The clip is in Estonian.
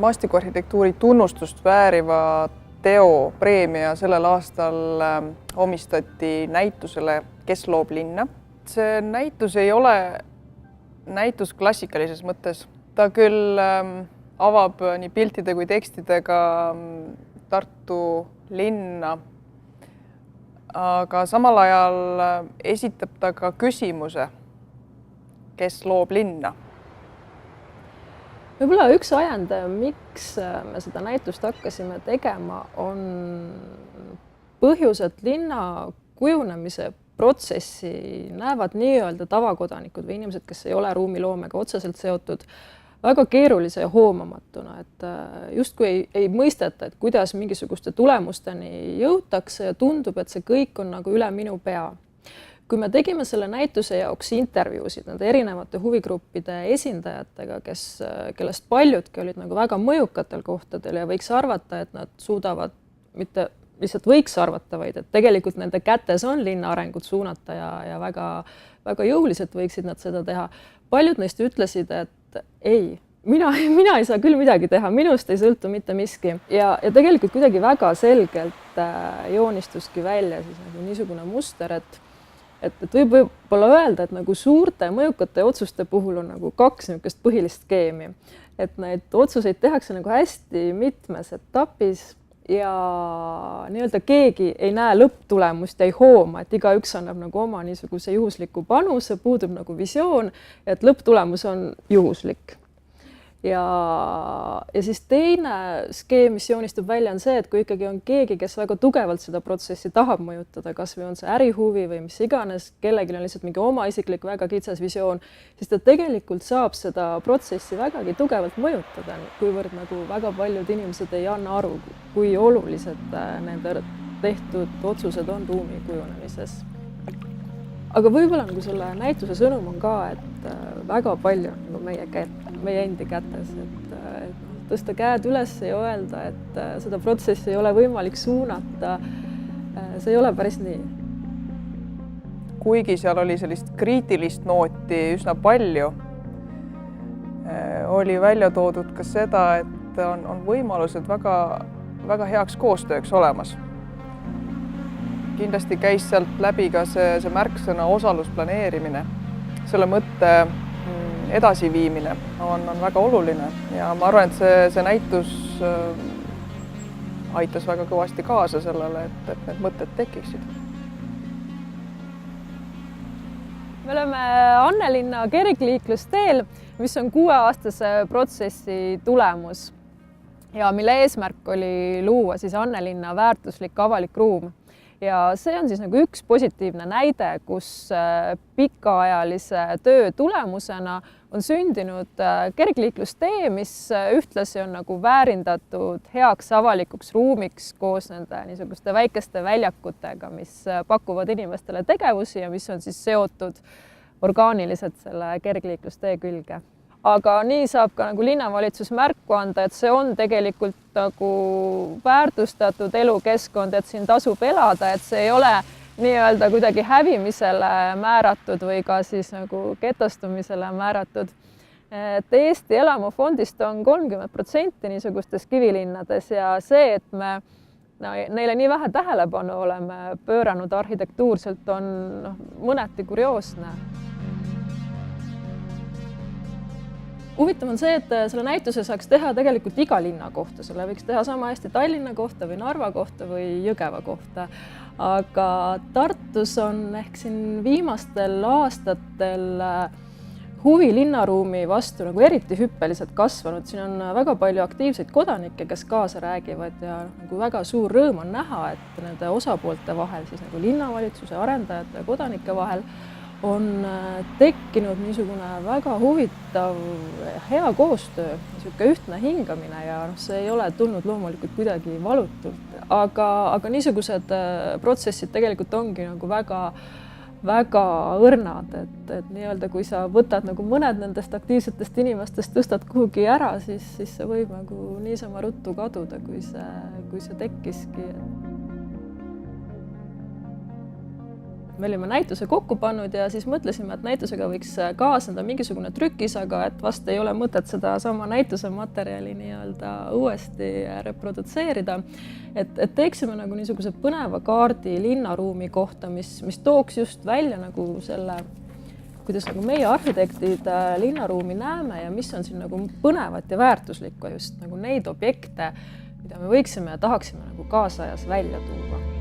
maastikuarhitektuuri tunnustust vääriva teo preemia sellel aastal omistati näitusele Kes loob linna. See näitus ei ole näitus klassikalises mõttes. Ta küll avab nii piltide kui tekstidega Tartu linna, aga samal ajal esitab ta ka küsimuse, kes loob linna. Võib-olla üks ajend, miks me seda näitust hakkasime tegema, on põhjus, et linna kujunemise protsessi näevad nii-öelda tavakodanikud või inimesed, kes ei ole ruumiloomega otseselt seotud, väga keerulise ja hoomamatuna, et justkui ei mõisteta, et kuidas mingisuguste tulemusteni jõutakse ja tundub, et see kõik on nagu üle minu pea. Kui me tegime selle näituse jaoks intervjuusid nende erinevate huvigruppide esindajatega, kellest paljudki olid nagu väga mõjukatel kohtadel ja võiks arvata, et nad suudavad, mitte lihtsalt võiks arvata, vaid et tegelikult nende kätes on linna arengut suunata ja väga jõuliselt võiksid nad seda teha. Paljud neist ütlesid, et ei, mina ei saa küll midagi teha, minust ei sõltu mitte miski. Ja tegelikult kuidagi väga selgelt joonistuski välja siis nagu niisugune muster, et võib-olla öelda, et nagu suurte mõjukate otsuste puhul on nagu kaks niisugust põhilist skeemi. Et neid otsuseid tehakse nagu hästi mitmes etapis ja nii-öelda keegi ei näe lõpptulemust ja ei hooma, et igaüks annab nagu oma niisuguse juhusliku panuse, puudub nagu visioon, et lõpptulemus on juhuslik. Ja siis teine skeem, mis joonistub välja, on see, et kui ikkagi on keegi, kes väga tugevalt seda protsessi tahab mõjutada, kas või on see ärihuvi või mis iganes, kellelgi on lihtsalt mingi oma isiklik väga kitsas visioon, siis ta tegelikult saab seda protsessi vägagi tugevalt mõjutada, kuivõrd nagu väga paljud inimesed ei anna aru, kui olulised nende tehtud otsused on ruumi kujunemises. Aga võib-olla nagu selle näituse sõnum on ka, et väga palju on meie endi kätes, et tõsta käed üles ja öelda, et seda protsessi ei ole võimalik suunata. See ei ole päris nii. Kuigi seal oli sellist kriitilist nooti üsna palju, oli välja toodud ka seda, et on võimalused väga heaks koostööks olemas. Kindlasti käis sealt läbi ka see märksõna osalusplaneerimine. Selle mõtte edasiviimine on väga oluline ja ma arvan, et see näitus aitas väga kõvasti kaasa sellele, et need mõtted tekiksid. Me oleme Annelinna kergliiklusteel, mis on 6-aastase protsessi tulemus ja mille eesmärk oli luua siis Annelinna väärtuslik avalik ruum. Ja see on siis nagu üks positiivne näide, kus pikaajalise töö tulemusena on sündinud kergliiklustee, mis ühtlasi on nagu väärindatud heaks avalikuks ruumiks koos nende niisuguste väikeste väljakutega, mis pakuvad inimestele tegevusi ja mis on siis seotud orgaaniliselt selle kergliiklustee külge. Aga nii saab ka nagu linnavalitsus märku anda, et see on tegelikult nagu väärtustatud elukeskkond, et siin tasub elada, et see ei ole nii-öelda kuidagi hävimisele määratud või ka siis nagu getostumisele määratud. Et Eesti elamufondist on 30% niisugustes kivilinnades ja see, et me neile nii vähe tähelepanu oleme pööranud arhitektuurselt, on mõneti kurioosne. Huvitav on see, et selle näituse saaks teha tegelikult iga linna kohta. Selle võiks teha sama hästi Tallinna kohta või Narva kohta või Jõgeva kohta. Aga Tartus on ehk siin viimastel aastatel huvi linnaruumi vastu nagu eriti hüppeliselt kasvanud. Siin on väga palju aktiivseid kodanikke, kes kaasa räägivad ja nagu väga suur rõõm on näha, et nende osapoolte vahel, siis nagu linnavalitsuse, arendajate ja kodanike vahel on tekkinud niisugune väga huvitav, hea koostöö, niisugune ühtne hingamine ja see ei ole tulnud loomulikult kuidagi valutult. Aga niisugused protsessid tegelikult ongi nagu väga õrnad, et nii-öelda kui sa võtad nagu mõned nendest aktiivsetest inimestest, tõstad kuhugi ära, siis see võib nagu niisama ruttu kaduda, kui see tekkiski. me olime näituse kokku pannud ja siis mõtlesime, et näitusega võiks kaasneda mingisugune trükis, aga et vast ei ole mõtet seda sama näituse materjali nii-öelda uuesti reprodutseerida. Et teeksime nagu niisuguse põneva kaardi linnaruumi kohta, mis tooks just välja nagu selle, kuidas nagu meie arhitektid linnaruumi näeme ja mis on siin nagu põnevat ja väärtuslikku just nagu neid objekte, mida me võiksime ja tahaksime nagu kaasajas välja tuua.